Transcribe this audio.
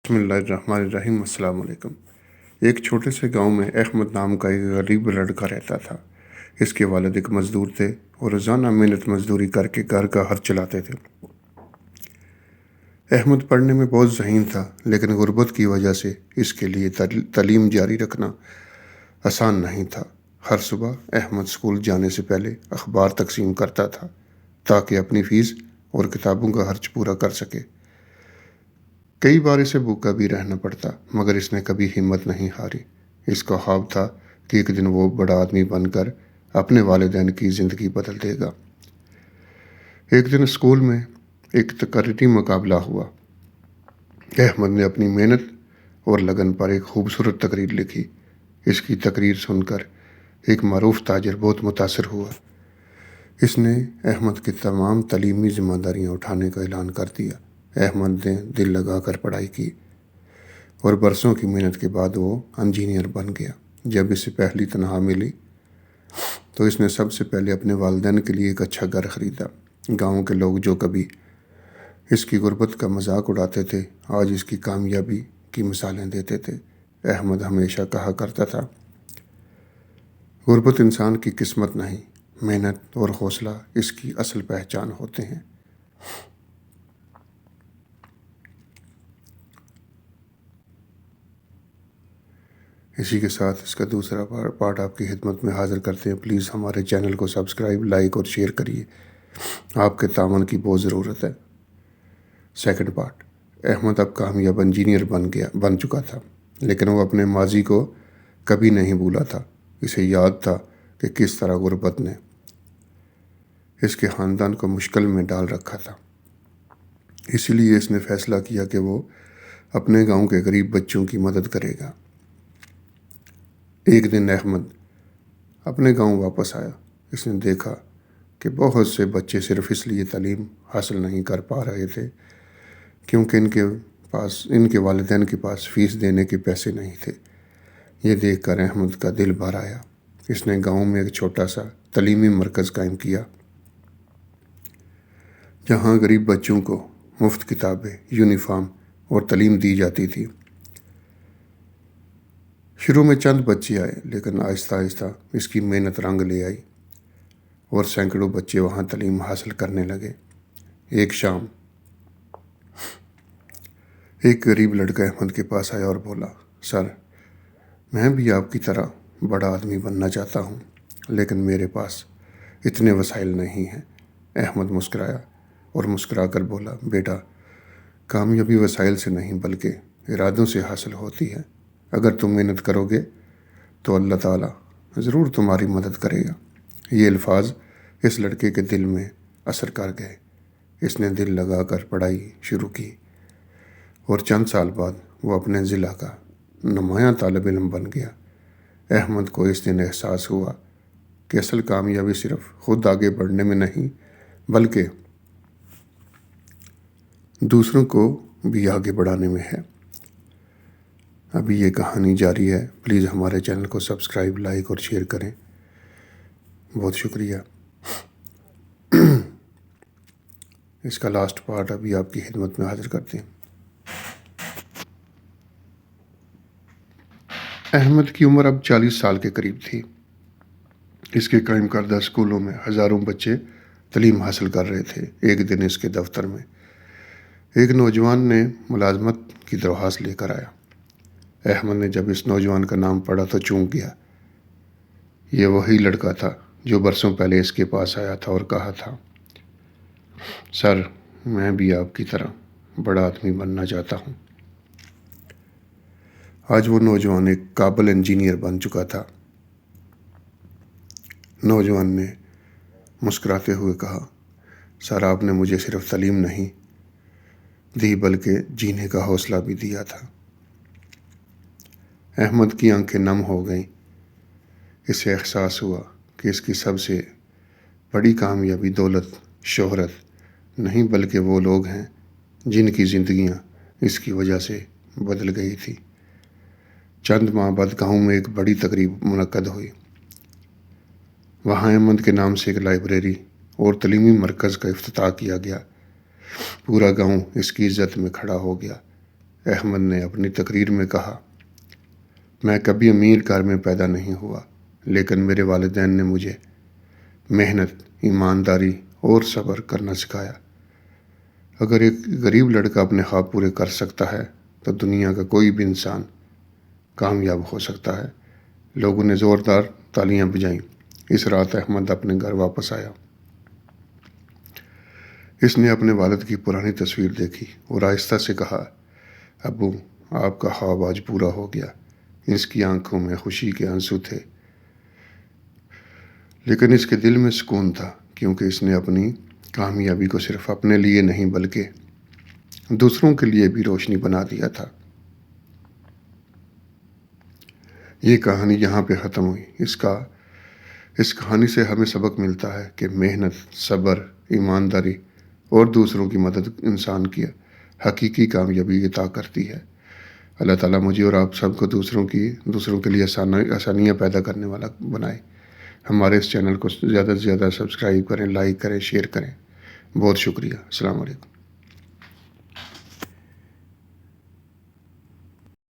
بسم اللہ الرحمن الرحیم۔ السلام علیکم۔ ایک چھوٹے سے گاؤں میں احمد نام کا ایک غریب لڑکا رہتا تھا۔ اس کے والد ایک مزدور تھے اور روزانہ محنت مزدوری کر کے گھر کا خرچ چلاتے تھے۔ احمد پڑھنے میں بہت ذہین تھا، لیکن غربت کی وجہ سے اس کے لیے تعلیم جاری رکھنا آسان نہیں تھا۔ ہر صبح احمد اسکول جانے سے پہلے اخبار تقسیم کرتا تھا تاکہ اپنی فیس اور کتابوں کا خرچ پورا کر سکے۔ کئی بار اسے بھوکا بھی رہنا پڑتا، مگر اس نے کبھی ہمت نہیں ہاری۔ اس کا خواب تھا کہ ایک دن وہ بڑا آدمی بن کر اپنے والدین کی زندگی بدل دے گا۔ ایک دن اسکول میں ایک تقریری مقابلہ ہوا۔ احمد نے اپنی محنت اور لگن پر ایک خوبصورت تقریر لکھی۔ اس کی تقریر سن کر ایک معروف تاجر بہت متاثر ہوا۔ اس نے احمد کی تمام تعلیمی ذمہ داریاں اٹھانے کا اعلان کر دیا۔ احمد نے دل لگا کر پڑھائی کی اور برسوں کی محنت کے بعد وہ انجینئر بن گیا۔ جب اسے پہلی تنخواہ ملی تو اس نے سب سے پہلے اپنے والدین کے لیے ایک اچھا گھر خریدا۔ گاؤں کے لوگ جو کبھی اس کی غربت کا مذاق اڑاتے تھے، آج اس کی کامیابی کی مثالیں دیتے تھے۔ احمد ہمیشہ کہا کرتا تھا، غربت انسان کی قسمت نہیں، محنت اور حوصلہ اس کی اصل پہچان ہوتے ہیں۔ اسی کے ساتھ اس کا دوسرا پارٹ آپ کی خدمت میں حاضر کرتے ہیں۔ پلیز ہمارے چینل کو سبسکرائب، لائک اور شیئر کریے، آپ کے تعاون کی بہت ضرورت ہے۔ سیکنڈ پارٹ، احمد اب کامیاب انجینئر بن چکا تھا، لیکن وہ اپنے ماضی کو کبھی نہیں بھولا تھا۔ اسے یاد تھا کہ کس طرح غربت نے اس کے خاندان کو مشکل میں ڈال رکھا تھا۔ اسی لیے اس نے فیصلہ کیا کہ وہ اپنے گاؤں کے غریب بچوں کی مدد کرے گا۔ ایک دن احمد اپنے گاؤں واپس آیا۔ اس نے دیکھا کہ بہت سے بچے صرف اس لیے تعلیم حاصل نہیں کر پا رہے تھے کیونکہ ان کے والدین کے پاس فیس دینے کے پیسے نہیں تھے۔ یہ دیکھ کر احمد کا دل بھر آیا۔ اس نے گاؤں میں ایک چھوٹا سا تعلیمی مرکز قائم کیا جہاں غریب بچوں کو مفت کتابیں، یونیفارم اور تعلیم دی جاتی تھی۔ شروع میں چند بچے آئے، لیکن آہستہ آہستہ اس کی محنت رنگ لے آئی اور سینکڑوں بچے وہاں تعلیم حاصل کرنے لگے۔ ایک شام ایک غریب لڑکا احمد کے پاس آیا اور بولا، سر، میں بھی آپ کی طرح بڑا آدمی بننا چاہتا ہوں، لیکن میرے پاس اتنے وسائل نہیں ہیں۔ احمد مسکرایا اور مسکرا کر بولا، بیٹا، کامیابی وسائل سے نہیں بلکہ ارادوں سے حاصل ہوتی ہے۔ اگر تم محنت کرو گے تو اللہ تعالیٰ ضرور تمہاری مدد کرے گا۔ یہ الفاظ اس لڑکے کے دل میں اثر کر گئے۔ اس نے دل لگا کر پڑھائی شروع کی اور چند سال بعد وہ اپنے ضلع کا نمایاں طالب علم بن گیا۔ احمد کو اس دن احساس ہوا کہ اصل کامیابی صرف خود آگے بڑھنے میں نہیں بلکہ دوسروں کو بھی آگے بڑھانے میں ہے۔ ابھی یہ کہانی جاری ہے۔ پلیز ہمارے چینل کو سبسکرائب، لائک اور شیئر کریں۔ بہت شکریہ۔ اس کا لاسٹ پارٹ ابھی آپ کی خدمت میں حاضر کرتے ہیں۔ احمد کی عمر اب 40 سال کے قریب تھی۔ اس کے قائم کردہ اسکولوں میں ہزاروں بچے تعلیم حاصل کر رہے تھے۔ ایک دن اس کے دفتر میں ایک نوجوان نے ملازمت کی درخواست لے کر آیا۔ احمد نے جب اس نوجوان کا نام پڑھا تو چونک گیا۔ یہ وہی لڑکا تھا جو برسوں پہلے اس کے پاس آیا تھا اور کہا تھا، سر، میں بھی آپ کی طرح بڑا آدمی بننا چاہتا ہوں۔ آج وہ نوجوان ایک قابل انجینئر بن چکا تھا۔ نوجوان نے مسکراتے ہوئے کہا، سر، آپ نے مجھے صرف تعلیم نہیں دی بلکہ جینے کا حوصلہ بھی دیا تھا۔ احمد کی آنکھیں نم ہو گئیں۔ اسے احساس ہوا کہ اس کی سب سے بڑی کامیابی دولت، شہرت نہیں بلکہ وہ لوگ ہیں جن کی زندگیاں اس کی وجہ سے بدل گئی تھی۔ چند ماہ بعد گاؤں میں ایک بڑی تقریب منعقد ہوئی۔ وہاں احمد کے نام سے ایک لائبریری اور تعلیمی مرکز کا افتتاح کیا گیا۔ پورا گاؤں اس کی عزت میں کھڑا ہو گیا۔ احمد نے اپنی تقریر میں کہا، میں کبھی امیر گھر میں پیدا نہیں ہوا، لیکن میرے والدین نے مجھے محنت، ایمانداری اور صبر کرنا سکھایا۔ اگر ایک غریب لڑکا اپنے خواب پورے کر سکتا ہے تو دنیا کا کوئی بھی انسان کامیاب ہو سکتا ہے۔ لوگوں نے زوردار تالیاں بجائیں۔ اس رات احمد اپنے گھر واپس آیا۔ اس نے اپنے والد کی پرانی تصویر دیکھی اور آہستہ سے کہا، ابو، آپ کا خواب آج پورا ہو گیا۔ اس کی آنکھوں میں خوشی کے آنسو تھے، لیکن اس کے دل میں سکون تھا، کیونکہ اس نے اپنی کامیابی کو صرف اپنے لیے نہیں بلکہ دوسروں کے لیے بھی روشنی بنا دیا تھا۔ یہ کہانی یہاں پہ ختم ہوئی۔ اس کہانی سے ہمیں سبق ملتا ہے کہ محنت، صبر، ایمانداری اور دوسروں کی مدد انسان کی حقیقی کامیابی عطا کرتی ہے۔ اللہ تعالیٰ مجھے اور آپ سب کو دوسروں کے لیے آسانیاں پیدا کرنے والا بنائے۔ ہمارے اس چینل کو زیادہ سے زیادہ سبسکرائب کریں، لائک کریں، شیئر کریں۔ بہت شکریہ۔ السلام علیکم۔